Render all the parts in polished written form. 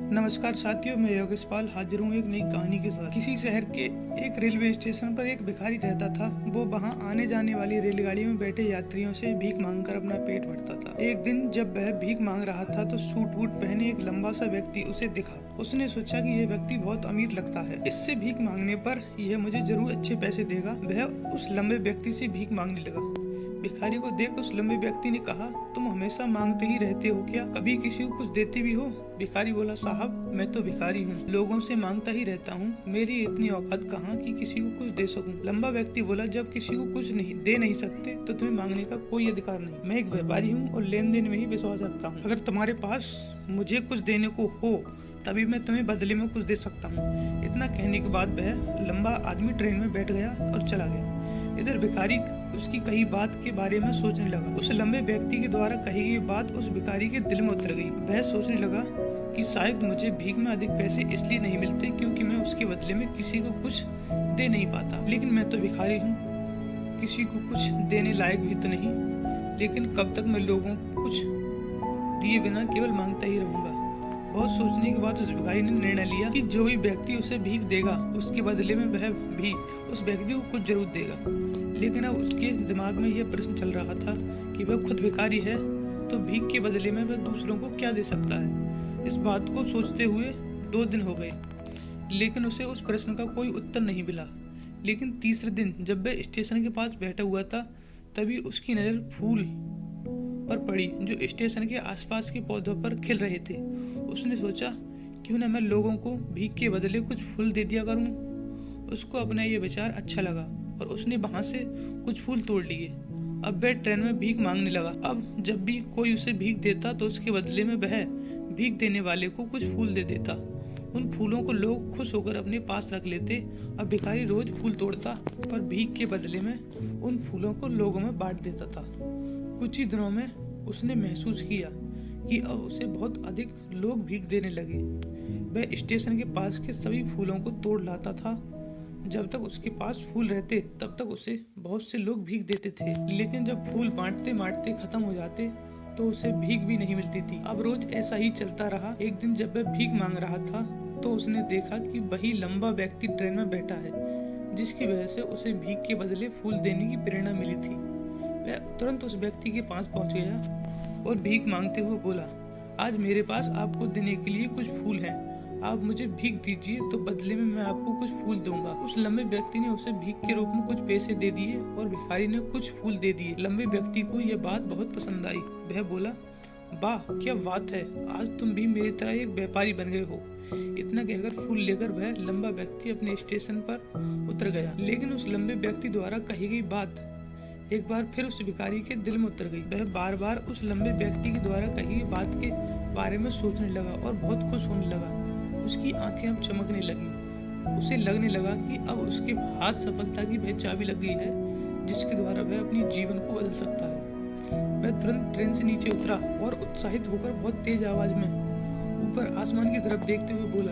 नमस्कार साथियों, मैं योगेश पाल हाजिर हूँ एक नई कहानी के साथ। किसी शहर के एक रेलवे स्टेशन पर एक भिखारी रहता था। वो वहाँ आने जाने वाली रेलगाड़ी में बैठे यात्रियों से भीख मांगकर अपना पेट भरता था। एक दिन जब वह भीख मांग रहा था तो सूट बूट पहने एक लंबा सा व्यक्ति उसे दिखा। उसने सोचा कि यह व्यक्ति बहुत अमीर लगता है, इससे भीख मांगने पर यह मुझे जरूर अच्छे पैसे देगा। वह उस लंबे व्यक्ति से भीख मांगने लगा। भिखारी को देख उस लंबे व्यक्ति ने कहा, तुम हमेशा मांगते ही रहते हो क्या? कभी किसी को कुछ देते भी हो? भिखारी बोला, साहब मैं तो भिखारी हूँ, लोगों से मांगता ही रहता हूँ, मेरी इतनी औकात कहाँ कि किसी को कुछ दे सकूं। लंबा व्यक्ति बोला, जब किसी को कुछ नहीं दे नहीं सकते तो तुम्हें मांगने का कोई अधिकार नहीं। मैं एक व्यापारी हूँ और लेन देन में ही विश्वास रखता हूँ। अगर तुम्हारे पास मुझे कुछ देने को हो तभी मैं तुम्हें बदले में कुछ दे सकता हूँ। इतना कहने के बाद वह लंबा आदमी ट्रेन में बैठ गया और चला गया। इधर भिखारी उसकी कही बात के बारे में सोचने लगा। उस लंबे व्यक्ति के द्वारा कही गई बात उस भिखारी के दिल में उतर गई। वह सोचने लगा कि शायद मुझे भीख में अधिक पैसे इसलिए नहीं मिलते क्योंकि मैं उसके बदले में किसी को कुछ दे नहीं पाता। लेकिन मैं तो भिखारी हूँ, किसी को कुछ देने लायक भी तो नहीं। लेकिन कब तक मैं लोगों को कुछ दिए बिना केवल मांगता ही रहूंगा। बहुत सोचने के बाद उस भिखारी ने निर्णय लिया कि जो भी व्यक्ति उसे भीख देगा उसके बदले में वह भी उस व्यक्ति को कुछ जरूर देगा। लेकिन अब उसके दिमाग में यह प्रश्न चल रहा था कि वह खुद भिखारी है तो भीख के बदले में वह दूसरों को क्या दे सकता है। इस बात को सोचते हुए 2 दिन हो गए, लेकिन उसे उस प्रश्न का कोई उत्तर नहीं मिला। लेकिन तीसरे दिन जब वह स्टेशन के पास बैठा हुआ था तभी उसकी नज़र फूल पर पड़ी जो स्टेशन के आसपास के पौधों पर खिल रहे थे। उसने सोचा, क्यों न मैं लोगों को भीख के बदले कुछ फूल दे दिया करूं। उसको अपना ये विचार अच्छा लगा और उसने वहां से कुछ फूल तोड़ लिए। अब वह ट्रेन में भीख मांगने लगा। अब जब भी कोई उसे भीख देता तो उसके बदले में वह भीख देने वाले को कुछ फूल दे देता। उन फूलों को लोग खुश होकर अपने पास रख लेते। अब भिखारी रोज फूल तोड़ता पर भीख के बदले में उन फूलों को लोगों में बांट देता था। कुछ ही दिनों में उसने महसूस किया कि अब उसे बहुत अधिक लोग भीख देने लगे। वह स्टेशन के पास के सभी फूलों को तोड़ लाता था। जब तक उसके पास फूल रहते तब तक उसे बहुत से लोग भीख देते थे। लेकिन जब फूल बांटते बांटते खत्म हो जाते तो उसे भीख भी नहीं मिलती थी। अब रोज ऐसा ही चलता रहा। एक दिन जब वह भीख मांग रहा था तो उसने देखा कि वही लंबा व्यक्ति ट्रेन में बैठा है, जिसकी वजह से उसे भीख के बदले फूल देने की प्रेरणा मिली थी। वह तुरंत उस व्यक्ति के पास पहुंच गया और भीख मांगते हुए बोला, आज मेरे पास आपको देने के लिए कुछ फूल हैं, आप मुझे भीख दीजिए तो बदले में मैं आपको कुछ फूल दूंगा। उस लंबे व्यक्ति ने उसे भीख के रूप में कुछ पैसे दे दिए और भिखारी ने कुछ फूल दे दिए। लंबे व्यक्ति को यह बात बहुत पसंद आई। वह बोला, वाह क्या बात है, आज तुम भी मेरी तरह एक व्यापारी बन गए हो। इतना कहकर फूल लेकर वह लंबा व्यक्ति अपने स्टेशन पर उतर गया। लेकिन उस लंबे व्यक्ति द्वारा कही गई बात एक बार फिर उस भिखारी के दिल में उतर गई। वह बार बार उस लंबे व्यक्ति के द्वारा कही गई बात के बारे में सोचने लगा और बहुत खुश होने लगा। उसकी आंखें अब चमकने लगी। उसे लगने लगा कि अब उसके हाथ सफलता की वह चाबी लग गई है जिसके द्वारा वह अपने जीवन को बदल सकता है। वह तुरंत ट्रेन से नीचे उतरा और उत्साहित होकर बहुत तेज आवाज में ऊपर आसमान की तरफ देखते हुए बोला,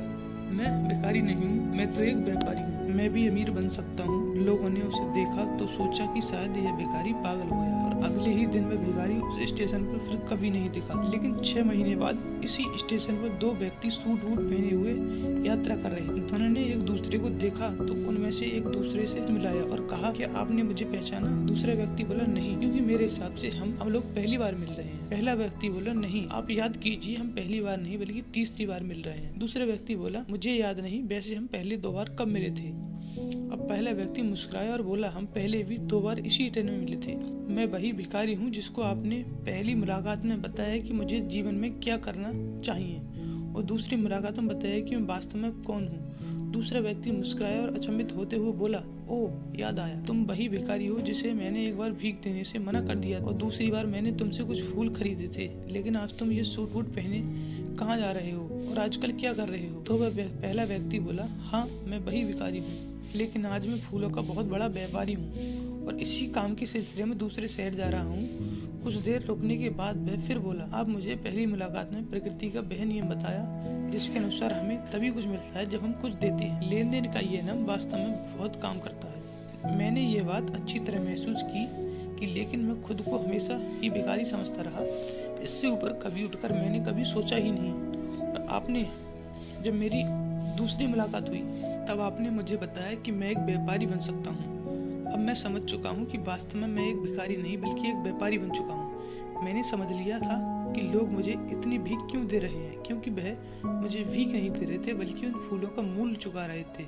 मैं भिखारी नहीं हूँ, मैं तो एक व्यापारी हूँ, मैं भी अमीर बन सकता हूँ। लोगों ने उसे देखा तो सोचा कि शायद यह भिखारी पागल हो गया और अगले ही दिन में भिखारी उस स्टेशन पर फिर कभी नहीं दिखा। लेकिन 6 महीने बाद इसी स्टेशन पर 2 व्यक्ति सूट वूट पहने हुए यात्रा कर रहे थे। दोनों ने एक दूसरे को देखा तो उनमें से एक दूसरे से मिलाया और कहा, क्या आपने मुझे पहचाना? दूसरा व्यक्ति बोला, नहीं, क्योंकि मेरे हिसाब से हम लोग पहली बार मिल रहे हैं। पहला व्यक्ति बोला, नहीं, आप याद कीजिए, हम पहली बार नहीं बल्कि तीसरी बार मिल रहे हैं। दूसरा व्यक्ति बोला, मुझे याद नहीं, वैसे हम पहले 2 बार कब मिले थे? अब पहला व्यक्ति मुस्कुराया और बोला, हम पहले भी 2 बार इसी ट्रेन में मिले थे। मैं वही भिखारी हूँ जिसको आपने पहली मुलाकात में बताया कि मुझे जीवन में क्या करना चाहिए और दूसरी मुलाकात में बताया कि मैं वास्तव में कौन हूँ। दूसरा व्यक्ति मुस्कुराया और अचंभित होते हुए बोला, ओह याद आया, तुम वही भिखारी हो जिसे मैंने एक बार भीख देने से मना कर दिया और दूसरी बार मैंने तुमसे कुछ फूल खरीदे थे। लेकिन आज तुम ये सूट वूट पहने कहाँ जा रहे हो और आजकल क्या कर रहे हो? तो वह पहला व्यक्ति बोला, हाँ मैं वही भिखारी हूँ, लेकिन आज मैं फूलों का बहुत बड़ा व्यापारी हूँ और इसी काम के सिलसिले में दूसरे शहर जा रहा हूँ। कुछ देर रुकने के बाद वह फिर बोला, आप मुझे पहली मुलाकात में प्रकृति का वह नियम बताया जिसके अनुसार हमें तभी कुछ मिलता है जब हम कुछ देते हैं। लेन देन का ये नियम वास्तव में बहुत काम करता है। मैंने ये बात अच्छी तरह महसूस की लेकिन मैं खुद को हमेशा ही भिखारी समझता रहा। इससे ऊपर कभी उठकर मैंने कभी सोचा ही नहीं। आपने जब मेरी दूसरी मुलाकात हुई तब आपने मुझे बताया कि मैं एक व्यापारी बन सकता हूँ। अब मैं समझ चुका हूँ कि वास्तव में मैं एक भिखारी नहीं बल्कि एक व्यापारी बन चुका हूँ। मैंने समझ लिया था कि लोग मुझे इतनी भीख क्यों दे रहे हैं, क्योंकि वह मुझे भीख नहीं दे रहे थे बल्कि उन फूलों का मूल्य चुका रहे थे।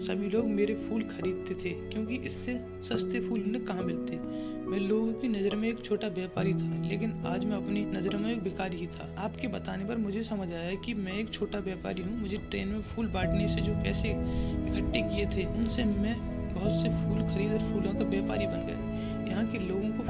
सभी लोग मेरे फूल खरीदते थे क्योंकि इससे सस्ते फूल उन्हें कहाँ मिलते। मैं लोगों की नज़र में एक छोटा व्यापारी था, लेकिन आज मैं अपनी नज़रों में एक भिखारी ही था। आपके बताने पर मुझे समझ आया कि मैं एक छोटा व्यापारी हूँ। मुझे ट्रेन में फूल बांटने से जो पैसे इकट्ठे किए थे उनसे मैं बहुत से फूल खरीद और फूलों का व्यापारी बन गया। यहाँ के लोगों को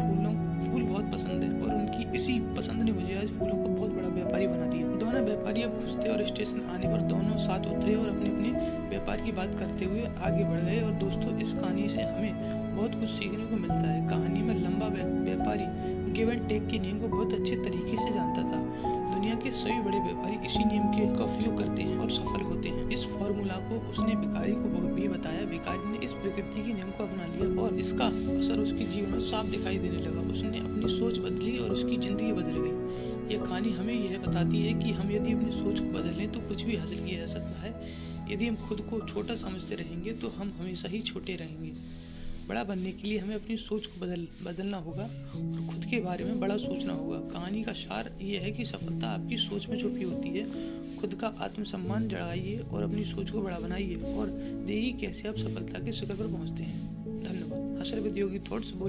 फूल बहुत पसंद है और उनकी इसी पसंद ने मुझे आज फूलों का बहुत बड़ा व्यापारी बना दिया। दोनों व्यापारी अब खुश थे और स्टेशन आने पर दोनों साथ उतरे और अपने अपने व्यापार की बात करते हुए आगे बढ़ गए। और दोस्तों, इस कहानी से हमें बहुत कुछ सीखने को मिलता है। कहानी में लंबा व्यापारी गिव एंड टेक के नियम को बहुत अच्छे तरीके से जानता था। दुनिया के सभी बड़े व्यापारी इसी नियम का उपयोग करते हैं और सफल होते हैं। इस फॉर्मूला को उसने भिखारी को भी बताया। भिखारी ने इस प्रकृति के नियम को अपना लिया और इसका असर उसके जीवन में साफ दिखाई देने लगा। उसने अपनी सोच बदली और उसकी जिंदगी बदल गई। यह कहानी हमें यह बताती है कि हम यदि अपनी सोच को बदल लें तो कुछ भी हासिल किया जा सकता है। यदि हम खुद को छोटा समझते रहेंगे तो हम हमेशा ही छोटे रहेंगे। बड़ा बनने के लिए हमें अपनी सोच को बदलना होगा और खुद के बारे में बड़ा सोचना होगा। कहानी का सार ये है कि सफलता आपकी सोच में छुपी होती है। खुद का आत्मसम्मान जगाइए और अपनी सोच को बड़ा बनाइए और देखिए कैसे आप सफलता के शिखर पर पहुंचते हैं। धन्यवाद। हसर विद योगी थॉट्स बोले।